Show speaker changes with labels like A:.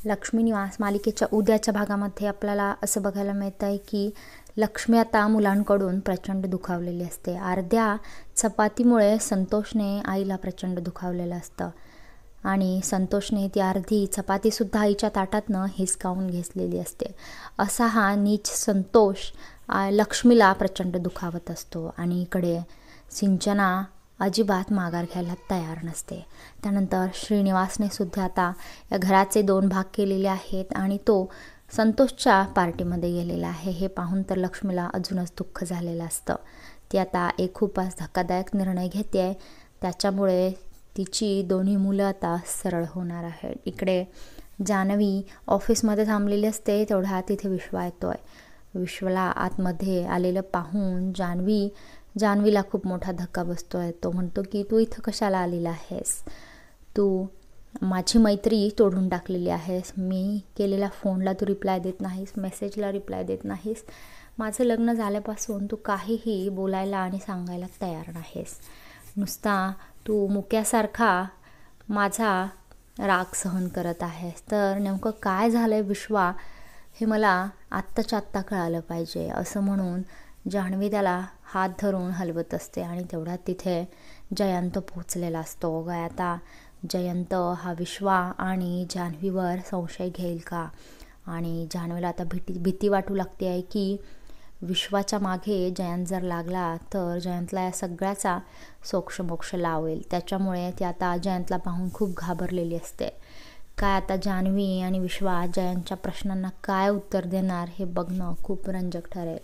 A: लक्ष्मी निवास मालिकेच्या उद्याच्या भागामध्ये आपल्याला असं बघायला मिळतं आहे की लक्ष्मी आता मुलांकडून प्रचंड दुखावलेली असते. अर्ध्या चपातीमुळे संतोषने आईला प्रचंड दुखावलेलं असतं आणि संतोषने ती अर्धी चपातीसुद्धा आईच्या ताटातनं हिसकावून घेतलेली असते. असा हा नीच संतोष लक्ष्मीला प्रचंड दुखावत असतो आणि इकडे सिंचना अजिबात माघार घ्यायला तयार नसते. त्यानंतर श्रीनिवासने सुद्धा आता या घराचे 2 भाग केलेले आहेत आणि तो संतोषच्या पार्टीमध्ये गेलेला आहे. हे पाहून तर लक्ष्मीला अजूनच दुःख झालेलं असतं. ती आता एक खूपच धक्कादायक निर्णय घेते आहे. त्याच्यामुळे तिची दोन्ही मुलं आता सरळ होणार आहेत. इकडे जान्हवी ऑफिसमध्ये थांबलेली असते. तेवढा तिथे विश्वा येतो आहे. विश्वाला आतमध्ये आलेलं पाहून जान्हवीला खूप मोठा धक्का बसतो आहे. तो म्हणतो की तू इथं कशाला आलेला आहेस? तू माझी मैत्री तोडून टाकलेली आहेस. मी केलेल्या फोनला तू रिप्लाय देत नाहीस, मेसेजला रिप्लाय देत नाहीस. माझं लग्न झाल्यापासून तू काहीही बोलायला आणि सांगायला तयार नाहीस. नुसता तू मुक्यासारखा माझा राग सहन करत आहेस. तर नेमकं काय झालं आहे विश्वा, हे मला आत्ताच्या आत्ता कळालं पाहिजे, असं म्हणून जान्हवी त्याला हात धरून हलवत असते. आणि तेवढ्यात तिथे जयंत पोचलेला असतो. आता जयंत हा विश्वा आणि जान्हवीवर संशय घेईल का? आणि जान्हवीला आता भीती वाटू लागते आहे की विश्वाच्या मागे जयंत जर लागला तर जयंतला या सगळ्याचा सोक्षमोक्ष लावेल. त्याच्यामुळे ती आता जयंतला पाहून खूप घाबरलेली असते. काय आता जान्हवी आणि विश्वा जयंतच्या प्रश्नांना काय उत्तर देणार हे बघणं खूप रंजक ठरेल.